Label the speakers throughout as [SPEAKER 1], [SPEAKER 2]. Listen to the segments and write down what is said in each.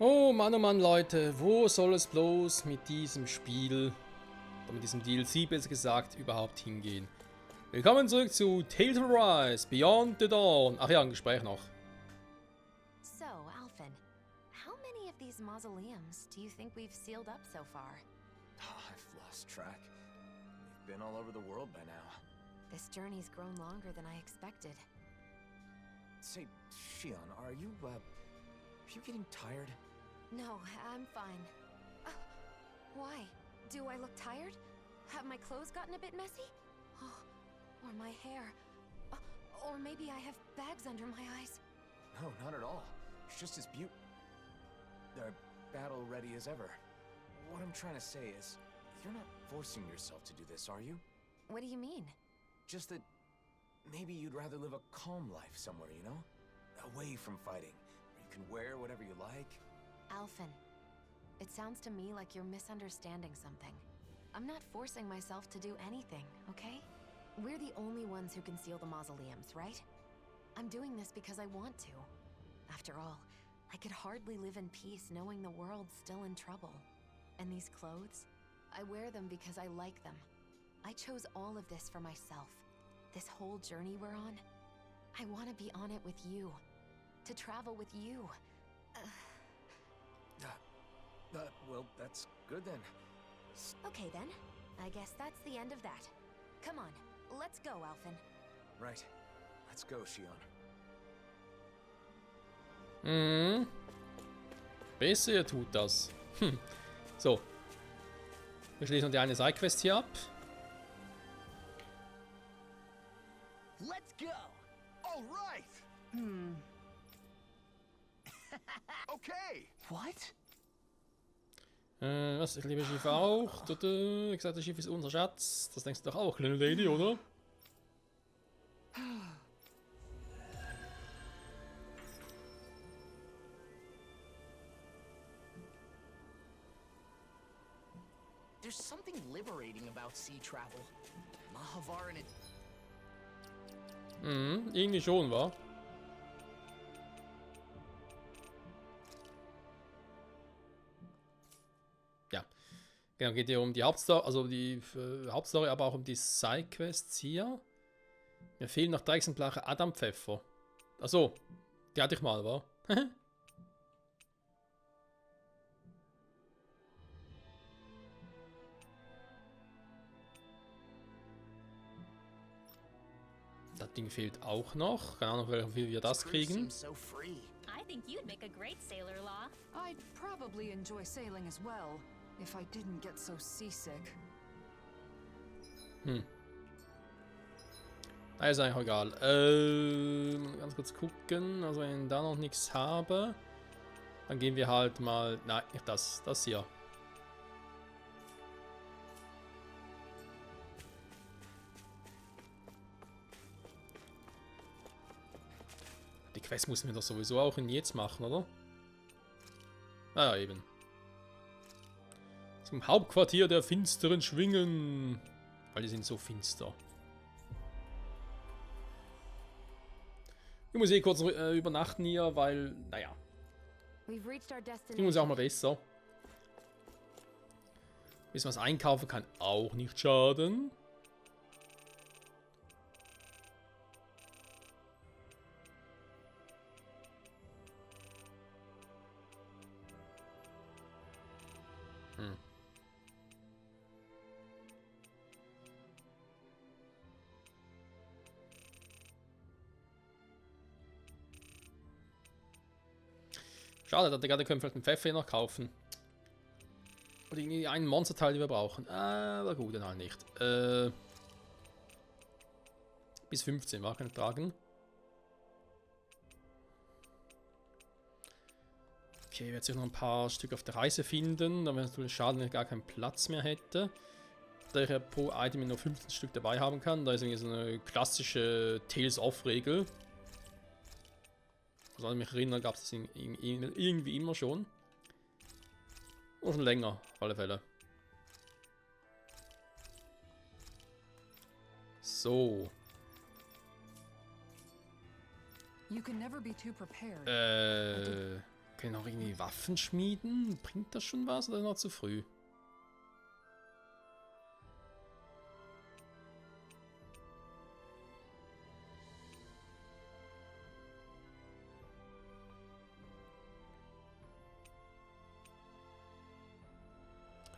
[SPEAKER 1] Oh Mann, Leute, wo soll es bloß mit diesem Spiel, oder mit diesem DLC besser gesagt, überhaupt hingehen? Willkommen zurück zu Tales of Arise, Beyond the Dawn. Ach ja, ein Gespräch noch.
[SPEAKER 2] So, Alphen, how many of these mausoleums do you think we've sealed up so far?
[SPEAKER 3] I've lost track. We've been all over the world by now.
[SPEAKER 2] This journey's grown longer than I expected.
[SPEAKER 3] Say, Shion, are you getting tired?
[SPEAKER 2] No, I'm fine. Why? Do I look tired? Have my clothes gotten a bit messy? Oh, or my hair. Or maybe I have bags under my eyes.
[SPEAKER 3] No, not at all. It's just as battle ready as ever. What I'm trying to say is, you're not forcing yourself to do this, are you?
[SPEAKER 2] What do you mean?
[SPEAKER 3] Just that maybe you'd rather live a calm life somewhere, you know? Away from fighting, where you can wear whatever you like.
[SPEAKER 2] Alphen, it sounds to me like you're misunderstanding something. I'm not forcing myself to do anything, okay? We're the only ones who can seal the mausoleums, right? I'm doing this because I want to. After all, I could hardly live in peace knowing the world's still in trouble. And these clothes? I wear them because I like them. I chose all of this for myself. This whole journey we're on, I want to be on it with you. To travel with you.
[SPEAKER 3] Well, that's good then.
[SPEAKER 2] Okay then. I guess that's the end of that. Come on, let's go, Alphen.
[SPEAKER 3] Right. Let's go, Shion.
[SPEAKER 1] Besser ihr tut das. So. Wir schließen die eine Sidequest hier ab.
[SPEAKER 4] Let's go. All right. Okay. What?
[SPEAKER 1] Was? Ich liebe Schiff auch. Wie gesagt, das Schiff ist unser Schatz. Das denkst du doch auch, kleine Lady, oder?
[SPEAKER 4] There's something liberating about sea travel. Mahavar and it.
[SPEAKER 1] Irgendwie schon, wa? Ja. Genau, geht hier um die Hauptstory, also die Hauptstory, aber auch um die Sidequests hier. Mir fehlen noch 3 Exemplare Adamspfeffer. Achso, die hatte ich mal, wa? Das Ding fehlt auch noch. Keine Ahnung, wie wir das kriegen.
[SPEAKER 5] I think you'd make a great sailor, Law.
[SPEAKER 6] I'd probably enjoy sailing as well, if I didn't get so seasick.
[SPEAKER 1] Da ist eigentlich auch egal. Ganz kurz gucken. Also wenn ich da noch nichts habe, dann gehen wir halt mal... Nein, nicht das. Das hier. Die Quest müssen wir doch sowieso auch in jetzt machen, oder? Ah ja, eben. Zum Hauptquartier der finsteren Schwingen. Weil die sind so finster. Ich muss eh kurz übernachten hier, weil, naja. Ich muss auch mal besser. Bisschen was einkaufen kann auch nicht schaden. Schade, dass gerade können wir vielleicht einen Pfeffer noch kaufen. Oder irgendwie einen Monsterteil, den wir brauchen. Aber gut, dann halt nicht. Bis 15 war kein Tragen. Okay, ich werde sich noch ein paar Stück auf der Reise finden. Dann wäre es natürlich schade, wenn ich gar keinen Platz mehr hätte. Da ich ja pro Item nur 15 Stück dabei haben kann. Da ist irgendwie so eine klassische Tales-of-Regel. Soll ich mich erinnern, gab es das irgendwie immer schon. Oder schon länger, auf alle Fälle. So.
[SPEAKER 6] You can never be too prepared.
[SPEAKER 1] Können auch irgendwie Waffen schmieden? Bringt das schon was oder noch zu früh?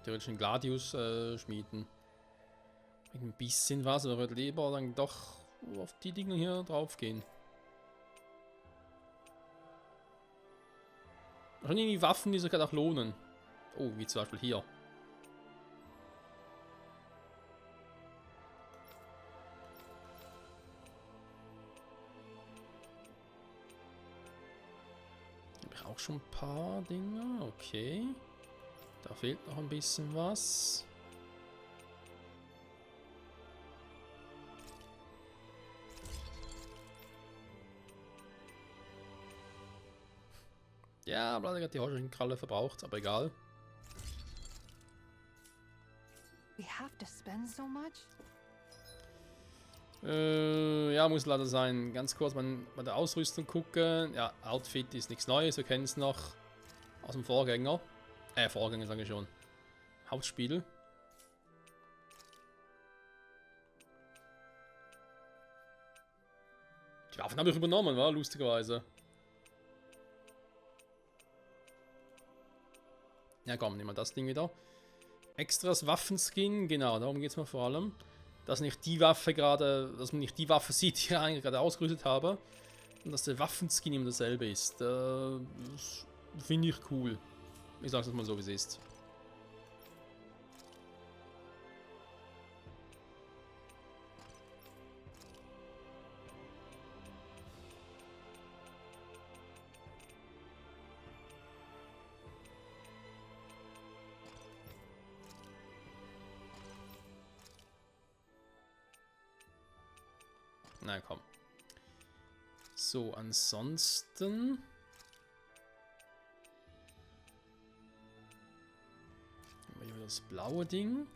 [SPEAKER 1] Theoretisch einen Gladius schmieden. Ein bisschen was, aber würde lieber dann doch auf die Dinge hier drauf gehen. Schon irgendwie Waffen, die sich gerade auch lohnen. Oh, wie zum Beispiel hier. Habe ich auch schon ein paar Dinge. Okay. Da fehlt noch ein bisschen was. Ja, aber hat die Horschenkralle verbraucht, aber egal.
[SPEAKER 6] We have to spend so much?
[SPEAKER 1] Ja, muss leider sein. Ganz kurz bei der Ausrüstung gucken. Ja, Outfit ist nichts Neues, wir kennen es noch aus dem Vorgänger. Vorgänger sage ich schon. Hauptspiel. Die Waffen habe ich übernommen, war lustigerweise. Ja komm, nehmen wir das Ding wieder. Extras Waffenskin, genau, darum geht es mir vor allem. Dass nicht die Waffe gerade, dass man nicht die Waffe sieht, die ich eigentlich gerade ausgerüstet habe. Und dass der Waffenskin immer dasselbe ist. Das finde ich cool. Ich sage es mal so, wie es ist. Na komm. So, ansonsten. Hier wieder das blaue Ding.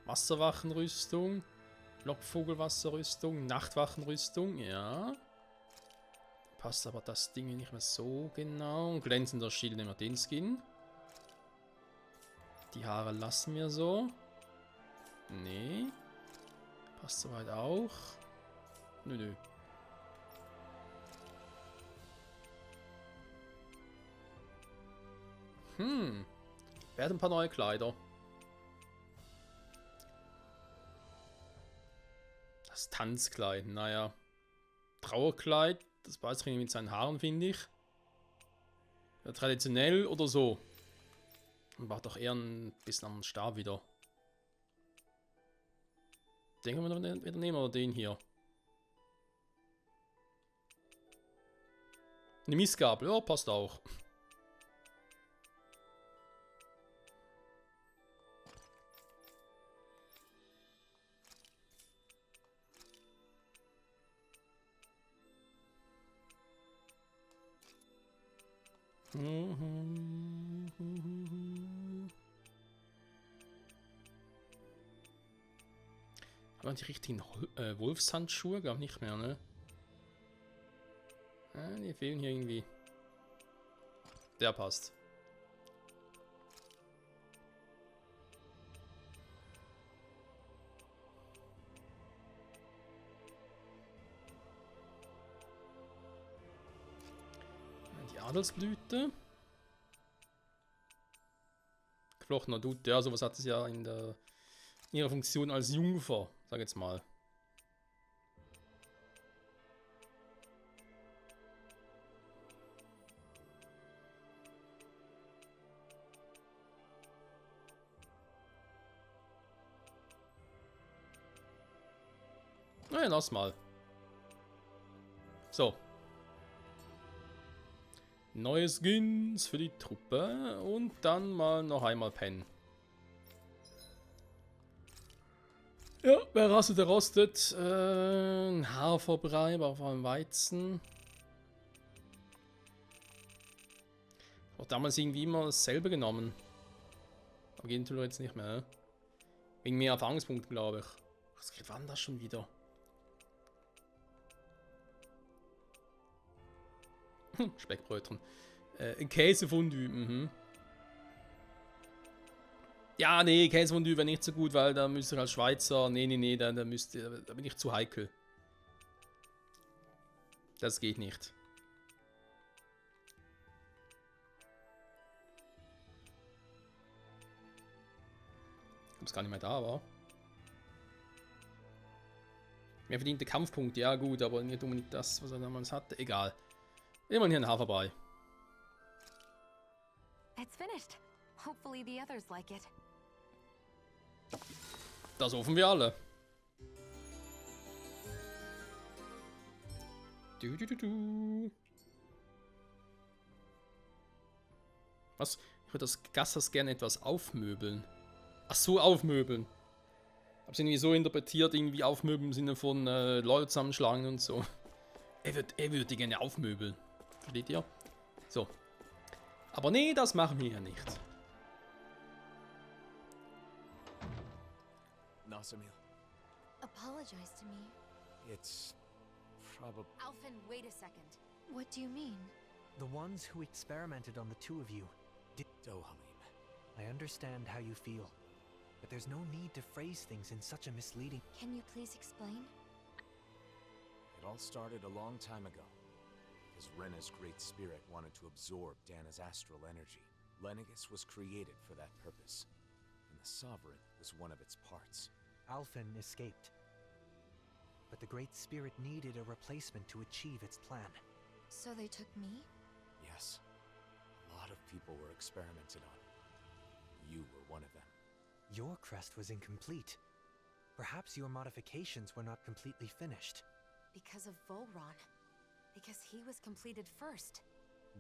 [SPEAKER 1] Wasserwachenrüstung. Lockvogelwasserrüstung. Nachtwachenrüstung, ja. Passt aber das Ding nicht mehr so genau. Glänzender Schild, nehmen wir den Skin. Die Haare lassen wir so. Nee. Passt soweit auch. Nö. Werden ein paar neue Kleider. Das Tanzkleid, naja. Trauerkleid, das passt irgendwie mit seinen Haaren, finde ich. Ja, traditionell oder so. Und macht doch eher ein bisschen am Stab wieder. Den können wir wieder nehmen oder den hier. Eine Missgabel, ja, passt auch. Haben wir die richtigen Wolfshandschuhe? Glaube nicht mehr, ne? Die fehlen hier irgendwie. Der passt. Die Adelsblüte. Geflochtener Dutt, ja, sowas hat es ja in ihrer Funktion als Jungfer, sag jetzt mal. Naja, lass mal. So. Neue Skins für die Truppe und dann mal noch einmal pennen. Ja, wer rastet, der rostet. Ein Haferbrei, aber vor allem Weizen. Auch damals irgendwie immer dasselbe genommen. Aber gehen tun wir jetzt nicht mehr. Ne? Wegen mehr Erfahrungspunkten, glaube ich. Was geht wann das schon wieder? Speckbrötchen. Ein Käsefondue, mhm. Ja, nee, Käsefondue wäre nicht so gut, weil da müsste ich als Schweizer... Nee, da bin ich zu heikel. Das geht nicht. Ist gar nicht mehr da, war. Mehr verdiente Kampfpunkte, ja gut, aber nicht unbedingt das, was er damals hatte. Egal. Immerhin hier ein Haferbrei.
[SPEAKER 2] It's finished. Hopefully the others like it.
[SPEAKER 1] Das hoffen wir alle. Was? Ich würde das Gassers gerne etwas aufmöbeln. Ach so, aufmöbeln. Hab's irgendwie so interpretiert, irgendwie aufmöbeln im Sinne von Leute zusammenschlagen und so. Er würde die gerne aufmöbeln. Versteht ihr? So. Aber nee, das machen wir ja nicht.
[SPEAKER 3] Nazamil,
[SPEAKER 2] Apologize to me.
[SPEAKER 3] it's probably...
[SPEAKER 2] Alphen, wait a second. What do you mean?
[SPEAKER 7] The ones who experimented on the two of you did.
[SPEAKER 3] Dohalim.
[SPEAKER 7] I understand how you feel, but there's no need to phrase things in such a misleading.
[SPEAKER 2] Can you please explain?
[SPEAKER 3] It all started a long time ago, because Rena's great spirit wanted to absorb Dana's astral energy. Lenegus was created for that purpose, and the Sovereign was one of its parts.
[SPEAKER 7] Alphen escaped, but the Great Spirit needed a replacement to achieve its plan.
[SPEAKER 2] So they took me?
[SPEAKER 3] Yes, a lot of people were experimented on. You were one of them.
[SPEAKER 7] Your crest was incomplete. Perhaps your modifications were not completely finished.
[SPEAKER 2] Because of Volron. Because he was completed first.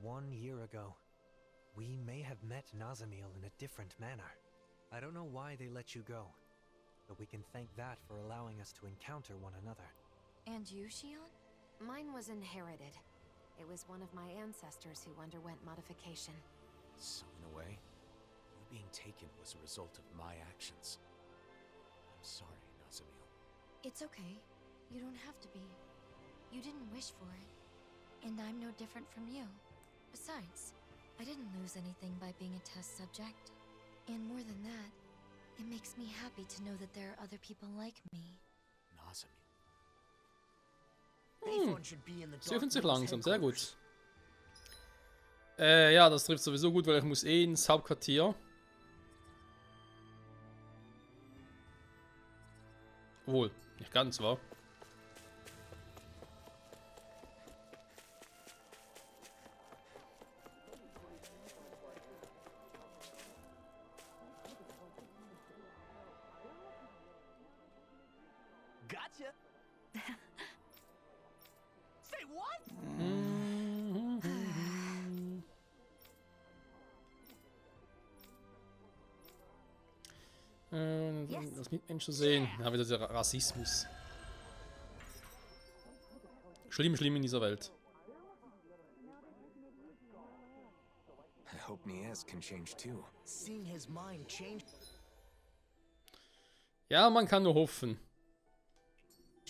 [SPEAKER 7] 1 year ago, we may have met Nazamil in a different manner. I don't know why they let you go, but we can thank that for allowing us to encounter one another.
[SPEAKER 2] And you, Shion? Mine was inherited. It was one of my ancestors who underwent modification.
[SPEAKER 3] So in a way, you being taken was a result of my actions. I'm sorry, Nazamil.
[SPEAKER 2] It's okay. You don't have to be. You didn't wish for it. And I'm no different from you. Besides, I didn't lose anything by being a test subject. And more than that, it makes me happy to know that there are other people like me.
[SPEAKER 3] Nazamil.
[SPEAKER 1] Sie öffnet sich langsam, sehr gut. Ja, das trifft sowieso gut, weil ich muss eh ins Hauptquartier. Wohl, nicht ganz, wa?
[SPEAKER 4] Gotcha. Say what?
[SPEAKER 1] Das Mitmenschen sehen. Ja, wieder der Rassismus. Schlimm in dieser Welt.
[SPEAKER 3] I hope Niaz can change too.
[SPEAKER 4] Seeing his mind change
[SPEAKER 1] Ja, man kann nur hoffen.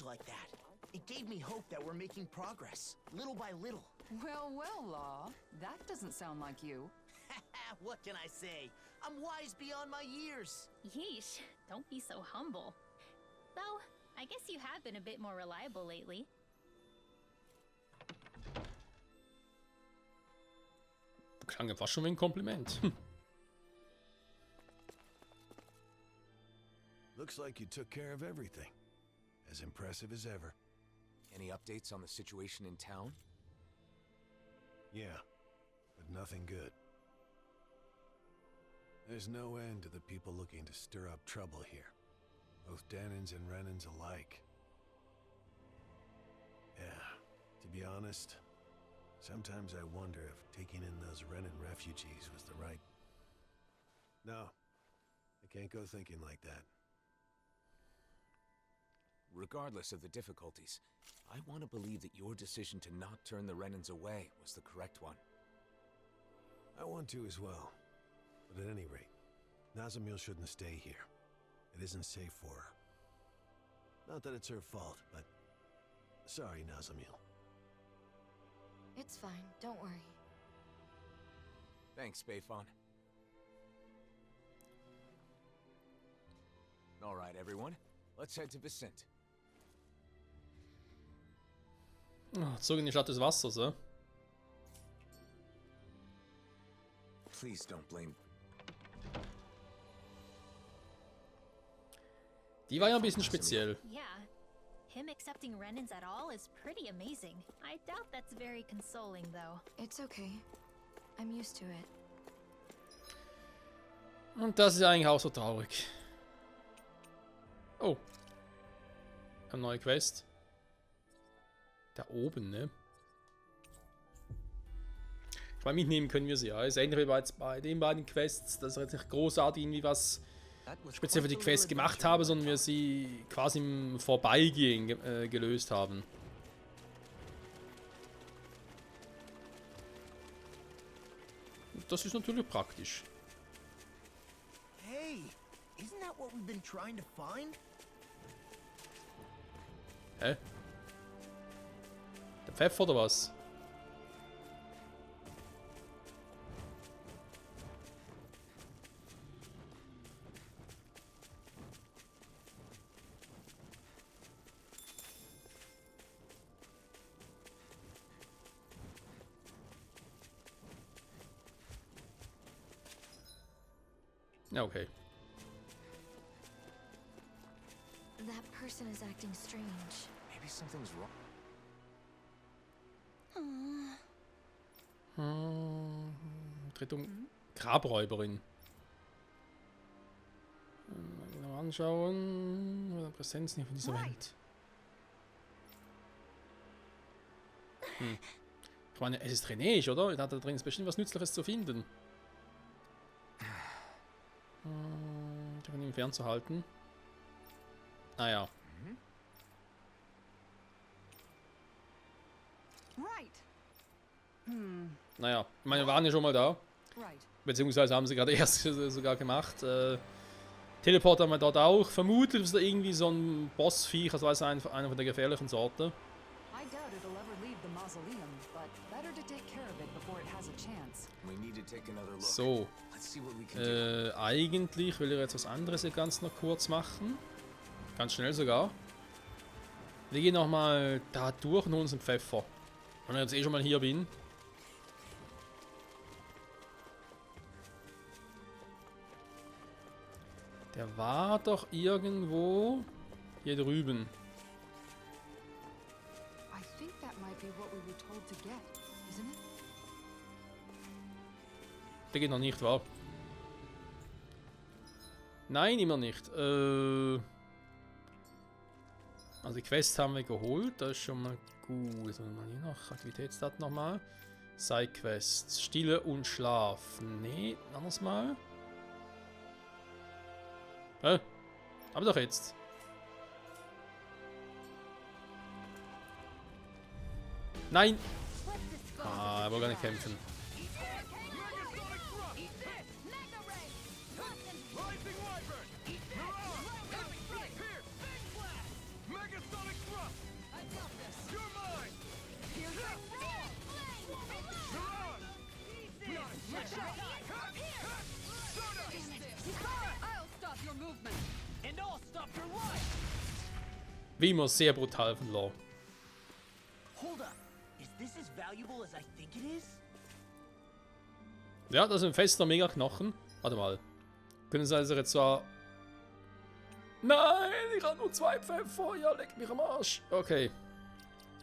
[SPEAKER 4] like that. It gave me hope that we're making progress, little by little.
[SPEAKER 6] Well, Law, that doesn't sound like you.
[SPEAKER 4] What can I say? I'm wise beyond my years.
[SPEAKER 5] Yeesh, don't be so humble. Though, I guess you have been a bit more reliable lately.
[SPEAKER 1] Klang ja fast schon wie ein Kompliment.
[SPEAKER 8] Looks like you took care of everything. As impressive as ever.
[SPEAKER 3] Any updates on the situation in town?
[SPEAKER 8] Yeah, but nothing good. There's no end to the people looking to stir up trouble here. Both Dahnans and Renans alike. Yeah, to be honest, sometimes I wonder if taking in those Renan refugees was the right... No, I can't go thinking like that.
[SPEAKER 3] Regardless of the difficulties, I want to believe that your decision to not turn the Renans away was the correct one.
[SPEAKER 8] I want to as well. But at any rate, Nazamil shouldn't stay here. It isn't safe for her. Not that it's her fault, but... Sorry, Nazamil.
[SPEAKER 2] It's fine, don't worry.
[SPEAKER 3] Thanks, Bayfon. All right, everyone. Let's head to Vicent.
[SPEAKER 1] Zurück in die Stadt des Wassers, ja?
[SPEAKER 3] Please don't blame.
[SPEAKER 1] Die war ja ein bisschen speziell.
[SPEAKER 5] Yeah. Him accepting Renans at all is pretty amazing. I doubt that's very consoling, though.
[SPEAKER 2] It's okay. I'm used to it.
[SPEAKER 1] Und das ist eigentlich auch so traurig. Oh. Eine neue Quest. Da oben, ne? Ich meine, mitnehmen können wir sie ja. Es ist ähnlich wie bei den beiden Quests, dass ich jetzt nicht großartig irgendwie was speziell für die Quest gemacht habe, sondern wir sie quasi im Vorbeigehen gelöst haben. Und das ist natürlich praktisch.
[SPEAKER 4] Hey, isn't that what we've been trying to find?
[SPEAKER 1] Hä? Der Pfeffer oder was? Ja, okay.
[SPEAKER 2] That person is acting strange.
[SPEAKER 3] Maybe something's wrong.
[SPEAKER 1] Rettung Grabräuberin. Genau anschauen. Oder Präsenz nicht von dieser Welt. Ich meine, es ist renäisch, oder? Da hat da drin bestimmt was Nützliches zu finden. Von ihm fernzuhalten. Naja. Naja, ich meine, wir waren ja schon mal da. Beziehungsweise haben sie gerade erst sogar gemacht. Teleport haben wir dort auch. Vermutlich ist da irgendwie so ein Bossviech, also weiß einer von der gefährlichen Sorte. So. Eigentlich will ich jetzt was anderes hier ganz noch kurz machen. Ganz schnell sogar. Wir gehen nochmal da durch und holen uns einen Pfeffer. Wenn ich jetzt eh schon mal hier bin. Der war doch irgendwo hier drüben. Der geht noch nicht, wahr? Nein, immer nicht. Also die Quest haben wir geholt, das ist schon mal gut. Was haben wir hier noch? Aktivitätsdaten nochmal. Side-Quests. Stille und Schlaf. Nee, anderes Mal. Aber doch jetzt. Nein! Ah, er will gar nicht kämpfen. Wie immer sehr brutal von Law. Ja, das ist ein fester Mega-Knochen. Warte mal. Können sie also jetzt zwar... Nein, ich habe nur 2 Pfeffer. Ja, leck mich am Arsch. Okay.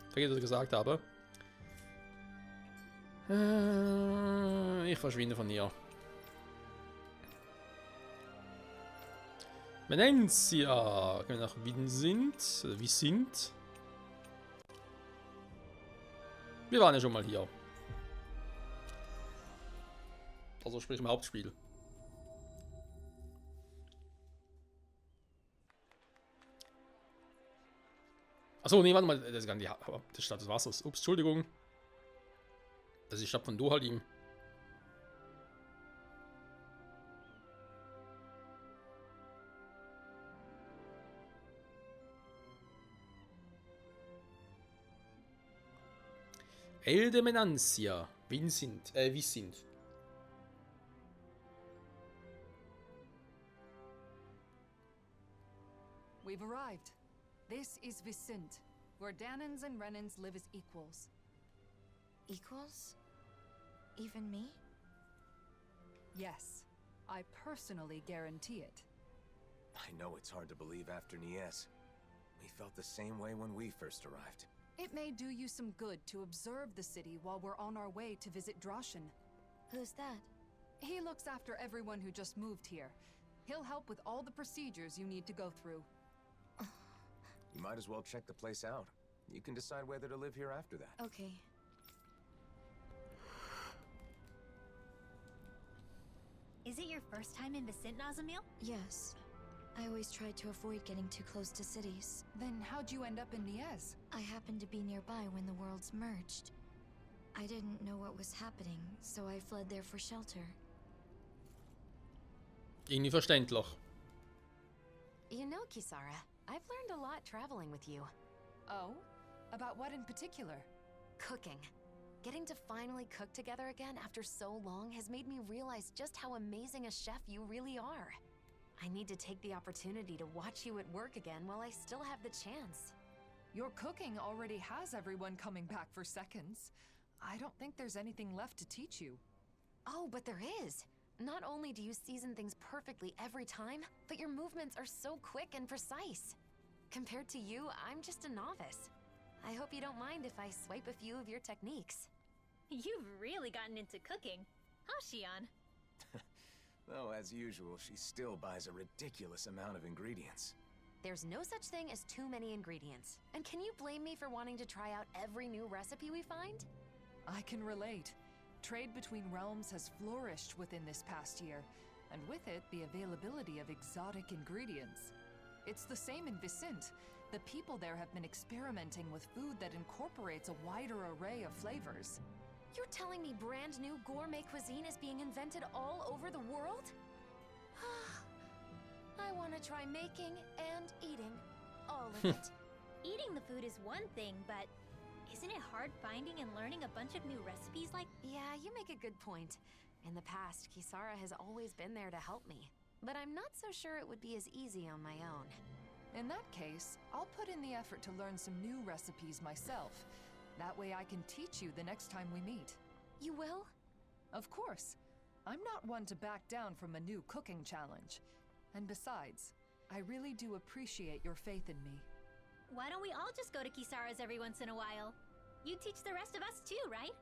[SPEAKER 1] Vergiss, was ich gesagt habe. Ich verschwinde von hier. Wir nennen es ja. Können wir nach Wien sind. Oder wie sind. Wir waren ja schon mal hier. Also sprich im Hauptspiel. Achso, nee, warte mal. Das ist gar nicht die Stadt des Wassers. Ups, Entschuldigung. Das ist die Stadt von Dohalim. Eldemenancia. Wissind.
[SPEAKER 6] We've arrived. This is Vicint, where Dahnans and renäes live as equals.
[SPEAKER 2] Equals? Even me?
[SPEAKER 6] Yes, I personally guarantee it.
[SPEAKER 3] I know it's hard to believe after Nies. We felt the same way when we first arrived.
[SPEAKER 6] It may do you some good to observe the city while we're on our way to visit Droshin.
[SPEAKER 2] Who's that?
[SPEAKER 6] He looks after everyone who just moved here. He'll help with all the procedures you need to go through.
[SPEAKER 3] You might as well check the place out. You can decide whether to live here after that.
[SPEAKER 2] Okay.
[SPEAKER 5] Is it your first time in Vicint, Nazamil?
[SPEAKER 2] Yes. I always tried to avoid getting too close to cities.
[SPEAKER 6] Then how'd you end up in Nies?
[SPEAKER 2] I happened to be nearby when the worlds merged. I didn't know what was happening, so I fled there for shelter.
[SPEAKER 1] Irgendwie verständlich.
[SPEAKER 2] You know, Kisara, I've learned a lot traveling with you.
[SPEAKER 6] Oh? About what in particular?
[SPEAKER 2] Cooking. Getting to finally cook together again after so long has made me realize just how amazing a chef you really are. I need to take the opportunity to watch you at work again while I still have the chance.
[SPEAKER 6] Your cooking already has everyone coming back for seconds. I don't think there's anything left to teach you.
[SPEAKER 2] Oh, but there is. Not only do you season things perfectly every time, but your movements are so quick and precise. Compared to you, I'm just a novice. I hope you don't mind if I swipe a few of your techniques.
[SPEAKER 5] You've really gotten into cooking, huh, Xian?
[SPEAKER 3] Though, as usual, she still buys a ridiculous amount of ingredients.
[SPEAKER 2] There's no such thing as too many ingredients. And can you blame me for wanting to try out every new recipe we find?
[SPEAKER 6] I can relate. Trade between realms has flourished within this past year, and with it, the availability of exotic ingredients. It's the same in Vicint. The people there have been experimenting with food that incorporates a wider array of flavors.
[SPEAKER 2] You're telling me brand new gourmet cuisine is being invented all over the world? I want to try making and eating all of it.
[SPEAKER 5] Eating the food is one thing, but isn't it hard finding and learning a bunch of new recipes like...
[SPEAKER 2] Yeah, you make a good point. In the past, Kisara has always been there to help me. But I'm not so sure it would be as easy on my own.
[SPEAKER 6] In that case, I'll put in the effort to learn some new recipes myself. That way I can teach you the next time we meet.
[SPEAKER 2] You will?
[SPEAKER 6] Of course. I'm not one to back down from a new cooking challenge. And besides, I really do appreciate your faith in me.
[SPEAKER 5] Why don't we all just go to Kisara's every once in a while? You teach the rest of us too, right?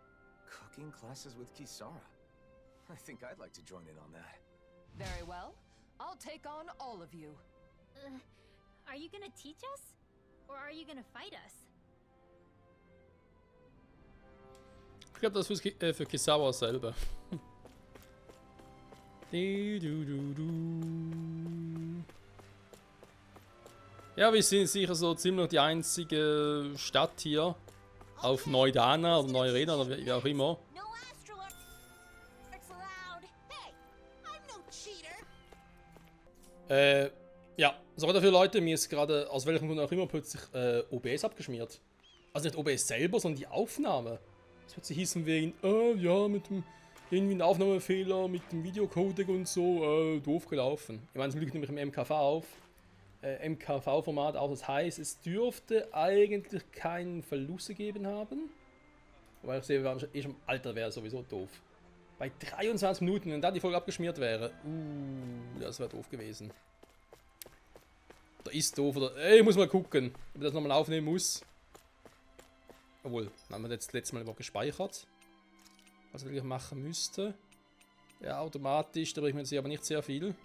[SPEAKER 3] Cooking classes with Kisara? I think I'd like to join in on that.
[SPEAKER 6] Very well. I'll take on all of you.
[SPEAKER 5] Are you gonna teach us? Or are you gonna fight us?
[SPEAKER 1] Ich glaube, das ist für Kisara selber. Ja, wir sind sicher so ziemlich die einzige Stadt hier auf Neu-Dana oder Neu-Rena oder wie auch immer. Ja, sorry dafür, Leute, mir ist gerade aus welchem Grund auch immer plötzlich OBS abgeschmiert. Also nicht OBS selber, sondern die Aufnahme. Das wird sie hießen wegen, ja, mit dem irgendwie ein Aufnahmefehler, mit dem Videocodec und so, doof gelaufen. Ich meine, es liegt nämlich im MKV auf. MKV-Format auch, das heißt, es dürfte eigentlich keinen Verlust gegeben haben. Weil ich sehe, Alter, wäre sowieso doof. Bei 23 Minuten, wenn da die Folge abgeschmiert wäre, das wäre doof gewesen. Oder ist doof, oder ich muss mal gucken, ob ich das nochmal aufnehmen muss. Obwohl, dann haben wir das letzte Mal überhaupt gespeichert. Was ich eigentlich machen müsste. Ja, automatisch, da bringt man sich aber nicht sehr viel.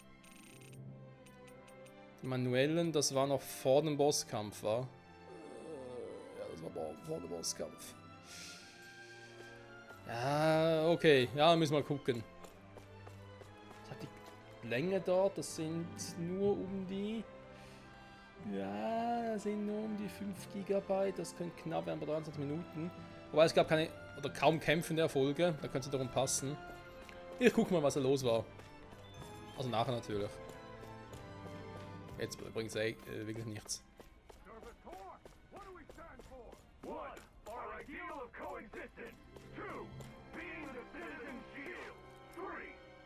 [SPEAKER 1] Die manuellen, das war noch vor dem Bosskampf, war? Ja, das war vor dem Bosskampf. Ja, okay. Ja, müssen wir mal gucken. Was hat die Länge dort? Das sind nur um die... Ja, das sind nur um die 5 GB. Das könnte knapp werden bei 23 Minuten. Wobei es gab keine... oder kaum Kämpfe in der Folge. Da könnte es darum passen. Ich gucke mal, was da los war. Also nachher natürlich. Jetzt bringt es wirklich nichts.
[SPEAKER 9] One, our ideal of coexistence. resistance. 2. Being the citizen shield. 3.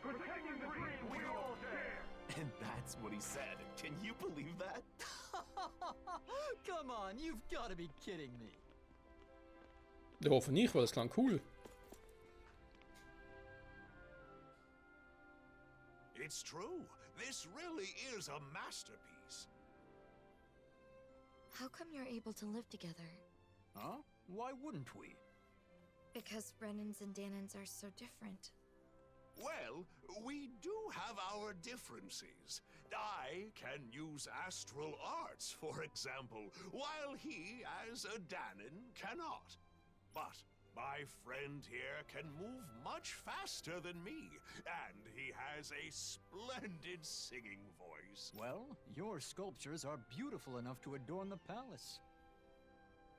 [SPEAKER 9] Protecting the dream we all share.
[SPEAKER 4] And that's what he said. Can you believe that?
[SPEAKER 10] Come on, you've got to be kidding me.
[SPEAKER 1] Ich hoffe nicht, weil das klang cool.
[SPEAKER 8] It's true. This really is a masterpiece.
[SPEAKER 2] How come you're able to live together?
[SPEAKER 10] Huh? Why wouldn't we?
[SPEAKER 2] Because renans and Dahnans are so different.
[SPEAKER 8] Well, we do have our differences. I can use astral arts, for example, while he, as a Dahnan, cannot. But my friend here can move much faster than me, and he has a splendid singing voice.
[SPEAKER 10] Well, your sculptures are beautiful enough to adorn the palace.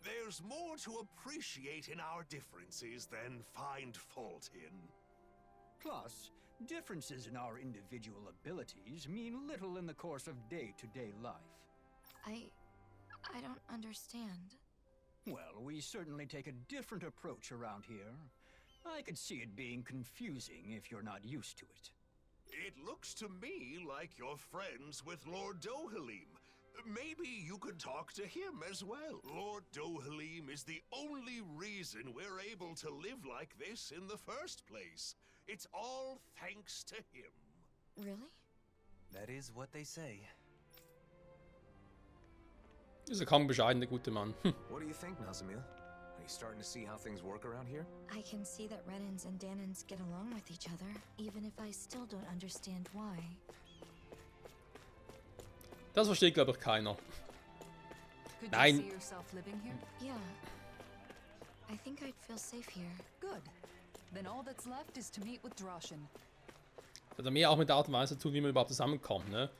[SPEAKER 8] There's more to appreciate in our differences than find fault in.
[SPEAKER 10] Plus, differences in our individual abilities mean little in the course of day-to-day life.
[SPEAKER 2] I don't understand.
[SPEAKER 10] Well, we certainly take a different approach around here. I could see it being confusing if you're not used to it.
[SPEAKER 8] It looks to me like you're friends with Lord Dohalim. Maybe you could talk to him as well. Lord Dohalim is the only reason we're able to live like this in the first place. It's all thanks to him.
[SPEAKER 2] Really?
[SPEAKER 7] That is what they say.
[SPEAKER 1] Ist ein kaum bescheidener guter Mann.
[SPEAKER 3] What do you think, Nazamil? Are you starting to see how things work around here?
[SPEAKER 2] I can see that renans and Dahnans get along with each other, even if I still don't understand why.
[SPEAKER 1] Das versteht, glaube ich, keiner.
[SPEAKER 6] Could
[SPEAKER 1] Nein.
[SPEAKER 6] you see yourself living here?
[SPEAKER 2] Yeah. I think I'd feel safe here.
[SPEAKER 6] Good. Then all that's left is to meet with Droshin.
[SPEAKER 1] Das hat mehr auch mit der Art und Weise zu tun, wie man überhaupt zusammenkommt, ne?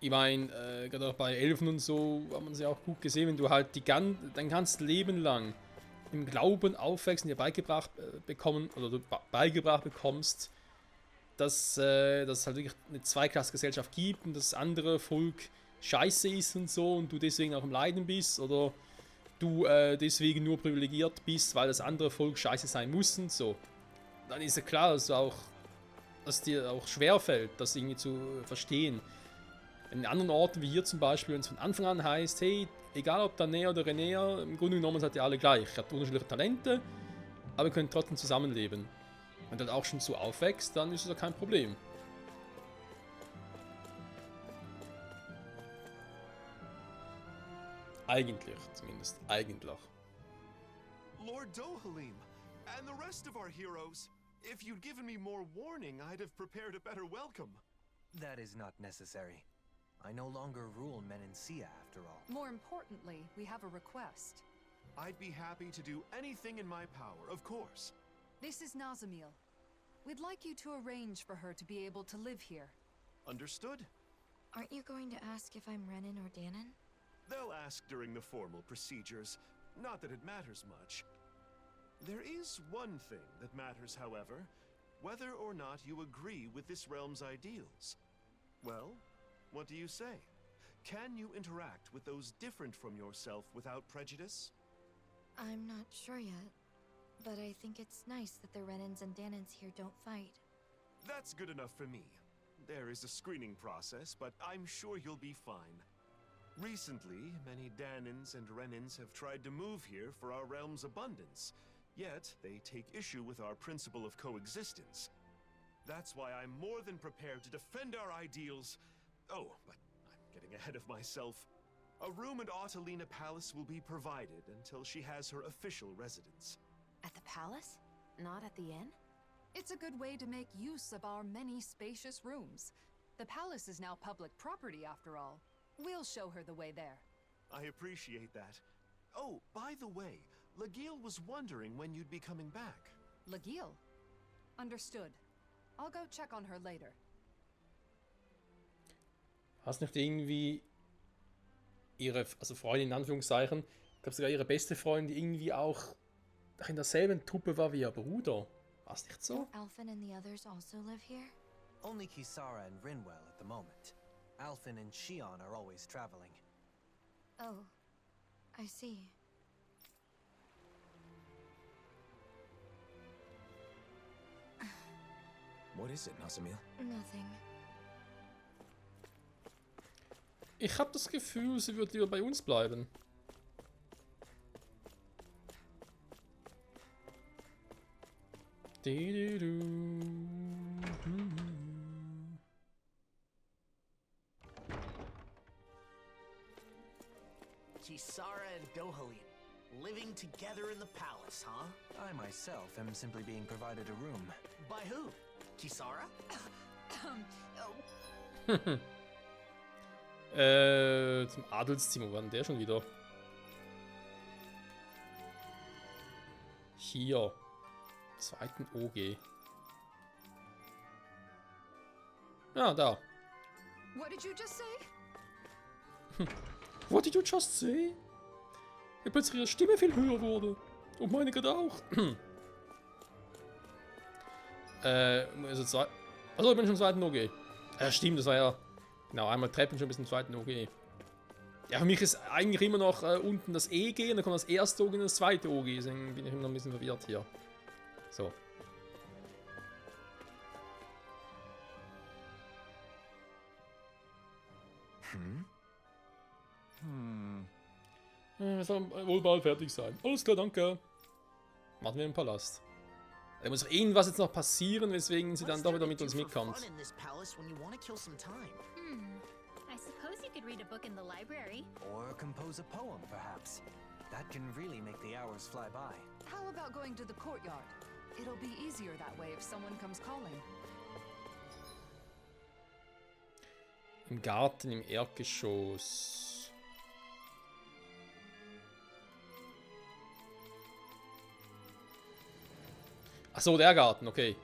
[SPEAKER 1] Ich meine, gerade auch bei Elfen und so hat man es ja auch gut gesehen, wenn du halt dein ganzes Leben lang im Glauben aufwächst und dir beigebracht bekommst, dass es halt wirklich eine Zweiklassgesellschaft gibt und das andere Volk scheiße ist und so und du deswegen auch im Leiden bist oder du deswegen nur privilegiert bist, weil das andere Volk scheiße sein muss und so. Dann ist ja klar, dass dir auch schwerfällt, das irgendwie zu verstehen. In anderen Orten, wie hier zum Beispiel, wenn es von Anfang an heißt, hey, egal ob Dahnäerin oder renäer, im Grunde genommen seid ihr alle gleich. Ihr habt unterschiedliche Talente, aber ihr könnt trotzdem zusammenleben. Wenn du halt auch schon so aufwächst, dann ist es ja kein Problem. Eigentlich, zumindest. Eigentlich.
[SPEAKER 3] Lord Dohalim, and the rest of our heroes. If you'd given me more warning, I'd have prepared a better welcome.
[SPEAKER 7] That is not necessary. I no longer rule Menencia after all.
[SPEAKER 6] More importantly, we have a request.
[SPEAKER 3] I'd be happy to do anything in my power, of course.
[SPEAKER 6] This is Nazamil. We'd like you to arrange for her to be able to live here.
[SPEAKER 3] Understood?
[SPEAKER 2] Aren't you going to ask if I'm renan or Dahnan?
[SPEAKER 3] They'll ask during the formal procedures. Not that it matters much. There is one thing that matters, however. Whether or not you agree with this realm's ideals. Well, what do you say? Can you interact with those different from yourself without prejudice?
[SPEAKER 2] I'm not sure yet, but I think it's nice that the renans and Dahnans here don't fight.
[SPEAKER 3] That's good enough for me. There is a screening process, but I'm sure you'll be fine. Recently, many Dahnans and renans have tried to move here for our realm's abundance, yet they take issue with our principle of coexistence. That's why I'm more than prepared to defend our ideals. Oh, but I'm getting ahead of myself. A room at Autalina Palace will be provided until she has her official residence.
[SPEAKER 2] At the palace? Not at the inn?
[SPEAKER 6] It's a good way to make use of our many spacious rooms. The palace is now public property after all. We'll show her the way there.
[SPEAKER 3] I appreciate that. Oh, by the way, Legil was wondering when you'd be coming back.
[SPEAKER 6] Legil? Understood. I'll go check on her later.
[SPEAKER 1] Hast nicht irgendwie ihre, also Freundin in Anführungszeichen, ich glaube sogar ihre beste Freundin, die irgendwie auch in derselben Truppe war wie ihr Bruder? War es nicht so?
[SPEAKER 2] Alphen and the others also live here?
[SPEAKER 7] Only Kisara and Rinwell at the moment. Alphen and Shion are always traveling.
[SPEAKER 2] Oh, I see.
[SPEAKER 3] What is it, Nazamil?
[SPEAKER 2] Nothing.
[SPEAKER 1] Ich habe das Gefühl, sie wird lieber bei uns bleiben.
[SPEAKER 4] Kisara and Dohalim, living together in the palace, huh?
[SPEAKER 7] I myself am simply being provided a room.
[SPEAKER 4] By who? Kisara?
[SPEAKER 1] Zum Adelszimmer, wann der schon wieder? Hier. Zweiten OG. Ja, da.
[SPEAKER 6] What did you just say?
[SPEAKER 1] What did you just say? Ja, plötzlich ihre Stimme viel höher wurde. Und meine gerade auch. Also zwei. Achso, ich bin schon im zweiten OG. Ja, stimmt, das war ja. Genau, einmal Treppen schon bis zum zweiten OG. Ja, für mich ist eigentlich immer noch unten das EG und dann kommt das erste OG und das zweite OG. Deswegen bin ich immer noch ein bisschen verwirrt hier. So. Wir sollen wohl bald fertig sein. Alles klar, danke. Warten wir im Palast. Da muss doch irgendwas jetzt noch passieren, weswegen sie dann doch wieder mit uns mitkommt.
[SPEAKER 5] I suppose you could read a book in the library.
[SPEAKER 7] Or compose a poem, perhaps. That can really make the hours fly by.
[SPEAKER 6] How about going to the courtyard? It'll be easier that way if someone comes calling.
[SPEAKER 1] Im Garten, im Erdgeschoss. Ach so, der Garten, okay.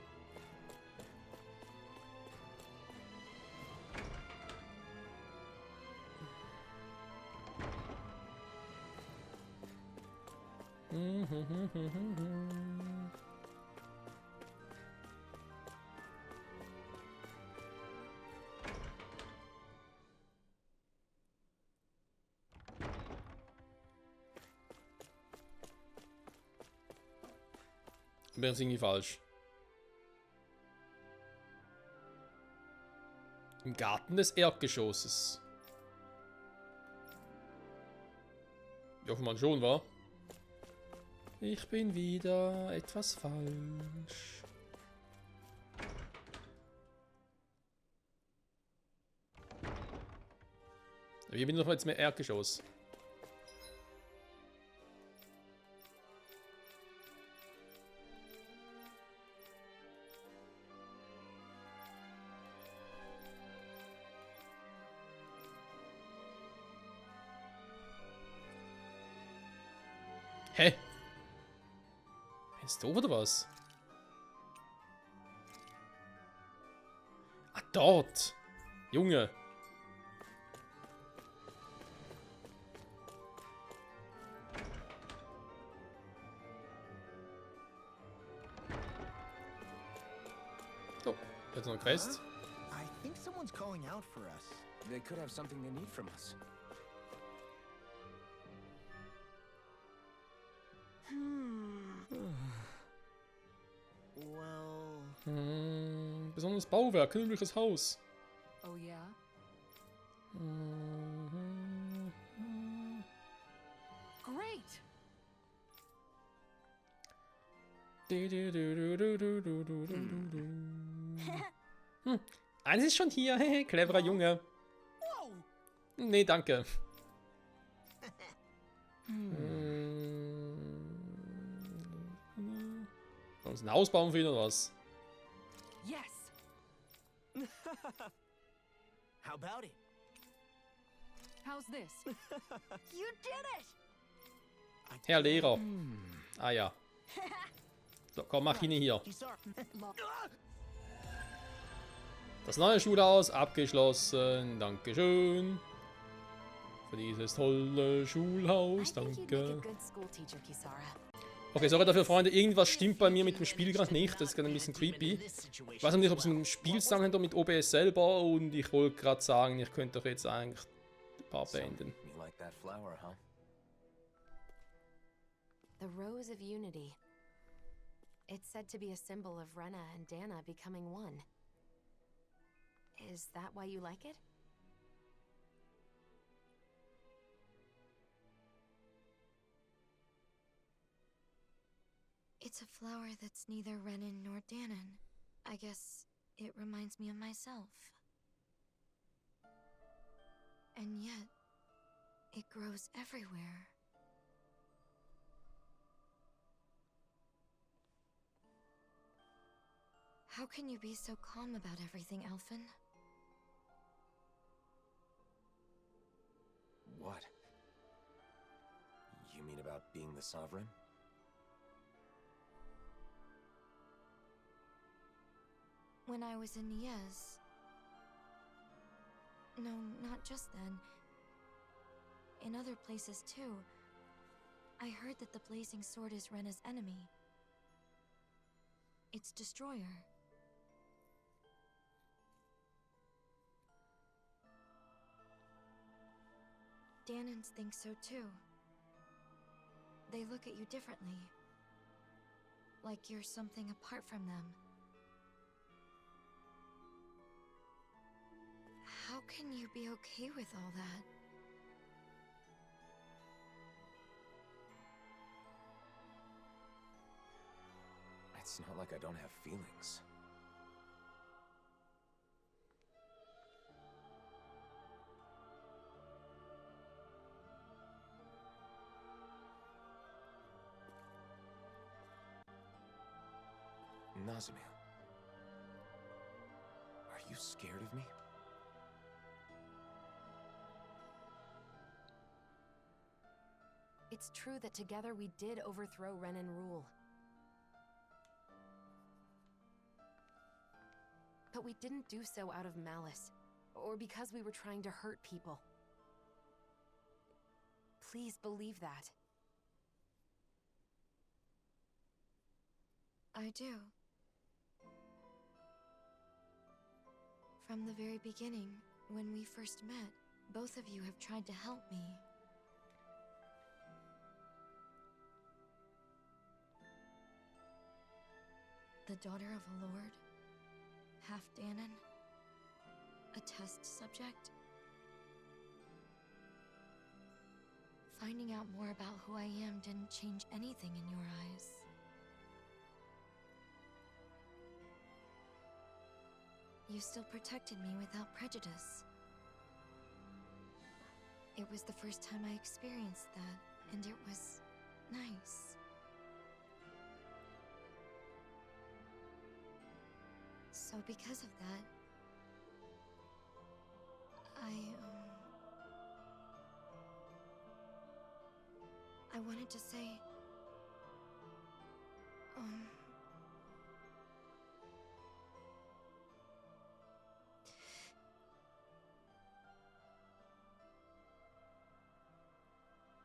[SPEAKER 1] Wäre jetzt irgendwie falsch. Im Garten des Erdgeschosses. Ja, offenbar schon, wa? Ich bin wieder etwas falsch. Wir bin doch jetzt mehr Erdgeschoss. Hä? Ist doof oder was? Ah, dort. Junge. Oh, jetzt noch ein Quest.
[SPEAKER 4] I think someone's calling out for us.
[SPEAKER 3] They could have something they need from us.
[SPEAKER 4] Well...
[SPEAKER 1] Besonderes Bauwerk, königliches Haus.
[SPEAKER 6] Oh yeah? Great!
[SPEAKER 1] Eines ist schon hier, cleverer Junge. Nee, danke. Sollen wir uns ein Haus bauen für ihn oder was?
[SPEAKER 6] Yes!
[SPEAKER 4] How about it?
[SPEAKER 6] How's this?
[SPEAKER 2] You did it!
[SPEAKER 1] Herr Lehrer. Ah ja. So, komm, mach ihn hier. Das neue Schulhaus abgeschlossen. Dankeschön. Für dieses tolle Schulhaus. Danke. Okay, sorry dafür, Freunde. Irgendwas stimmt bei mir mit dem Spiel gerade nicht. Das ist gerade ein bisschen creepy. Ich weiß nicht, ob es mit dem Spiel zusammenhängt oder mit OBS selber. Und ich wollte gerade sagen, ich könnte doch jetzt eigentlich ein paar beenden.
[SPEAKER 3] You like that flower, huh?
[SPEAKER 2] The Rose of Unity. It's said to be a symbol of Rena and Dana becoming one. Is that why you like it?
[SPEAKER 11] It's a flower that's neither Renan nor Danon. I guess it reminds me of myself. And yet, it grows everywhere. How can you be so calm about everything, Alphen?
[SPEAKER 3] What? You mean about being the Sovereign?
[SPEAKER 11] When I was in Niez... No, not just then. In other places too. I heard that the Blazing Sword is Rena's enemy. Its destroyer. Danons think so too. They look at you differently. Like you're something apart from them. How can you be okay with all that?
[SPEAKER 3] It's not like I don't have feelings. Nazamil, are you scared of me?
[SPEAKER 2] It's true that together we did overthrow Renan rule. But we didn't do so out of malice, or because we were trying to hurt people. Please believe that.
[SPEAKER 11] I do. From the very beginning, when we first met, both of you have tried to help me. The daughter of a lord, half Danon, a test subject. Finding out more about who I am didn't change anything in your eyes. You still protected me without prejudice. It was the first time I experienced that, and it was nice. So because of that, I wanted to say,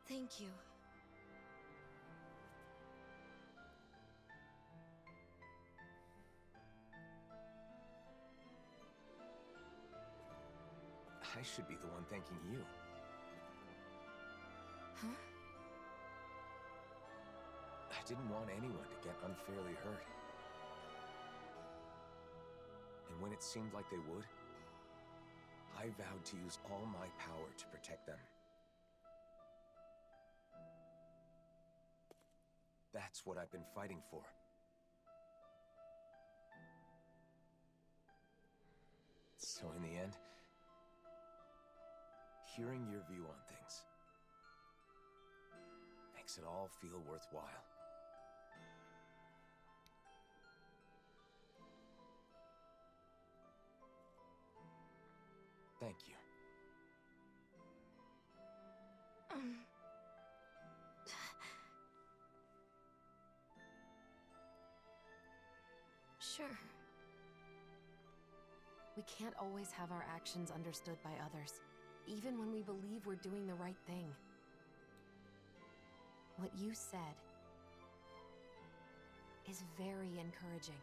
[SPEAKER 11] thank you.
[SPEAKER 3] I should be the one thanking you.
[SPEAKER 11] Huh?
[SPEAKER 3] I didn't want anyone to get unfairly hurt. And when it seemed like they would, I vowed to use all my power to protect them. That's what I've been fighting for. So in the end, hearing your view on things makes it all feel worthwhile. Thank you.
[SPEAKER 11] Sure.
[SPEAKER 2] We can't always have our actions understood by others, even when we believe we're doing the right thing. What you said is very encouraging.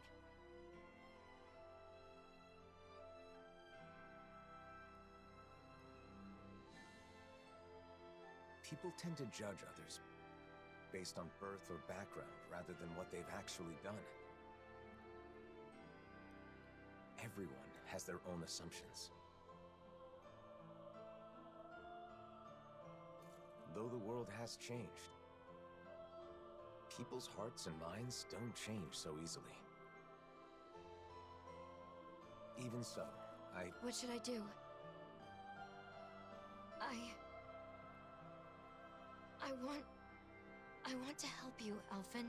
[SPEAKER 3] People tend to judge others based on birth or background rather than what they've actually done. Everyone has their own assumptions. Though the world has changed, people's hearts and minds don't change so easily. Even so,
[SPEAKER 11] What should I do? I want to help you, Alphen.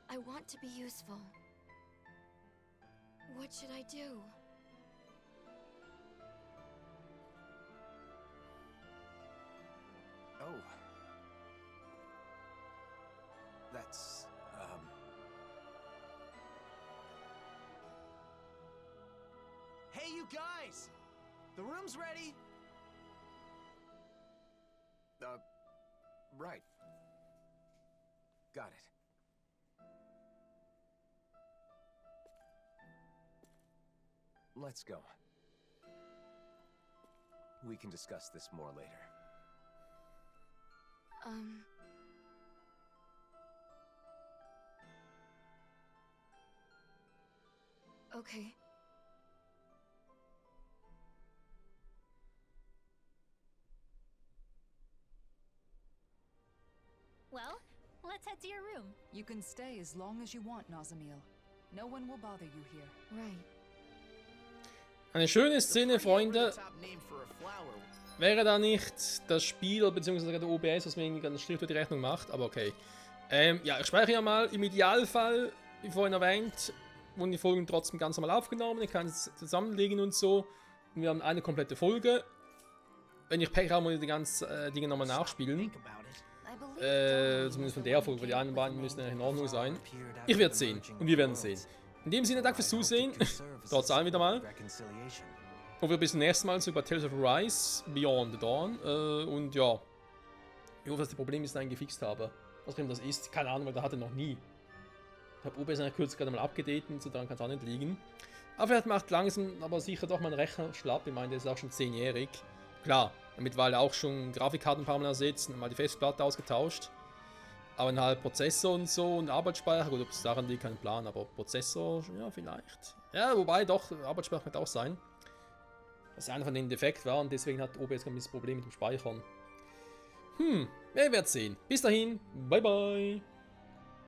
[SPEAKER 11] I want to be useful. What should I do?
[SPEAKER 3] Oh. That's, Hey, you guys! The room's ready! Right. Got it. Let's go. We can discuss this more later.
[SPEAKER 11] Okay.
[SPEAKER 5] Well, let's head to your room.
[SPEAKER 6] You can stay as long as you want, Nazamil. No one will bother you here.
[SPEAKER 11] Right.
[SPEAKER 1] Eine schöne Szene, Freunde. Wäre da nicht das Spiel bzw. der OBS, was mir irgendwie ganz schlecht die Rechnung macht, aber okay. Ja, ich speichere ja mal. Im Idealfall, wie vorhin erwähnt, wurden die Folgen trotzdem ganz normal aufgenommen. Ich kann es zusammenlegen und so. Und wir haben eine komplette Folge. Wenn ich Pech habe, muss ich die ganzen Dinge nochmal nachspielen. Zumindest von der Folge, weil die anderen beiden müssen ja in Ordnung sein. Ich werde es sehen und wir werden es sehen. In dem Sinne, danke fürs Zusehen. Trotz allem wieder mal. Und wir bis zum nächsten Mal so über Tales of Arise, Beyond the Dawn. Und ja, ich hoffe, dass die Probleme bis dahin gefixt habe. Was auch immer das ist, keine Ahnung, weil da hatte noch nie. Ich habe OBS kürzlich gerade mal abgedatet und so, daran kann es auch nicht liegen. Aber vielleicht macht langsam, aber sicher doch mein Rechner schlapp. Ich meine, der ist auch schon 10-jährig. Klar, mittlerweile auch schon Grafikkarten ein paar Mal ersetzt und mal die Festplatte ausgetauscht. Aber halt Prozessor und so und Arbeitsspeicher, gut, ob es daran liegt, kein Plan, aber Prozessor, ja, vielleicht. Ja, wobei doch, Arbeitsspeicher könnte auch sein. Das ist einer von den Defekt war und deswegen hat OBS ein bisschen Problem mit dem Speichern. Wir werden sehen. Bis dahin, bye bye.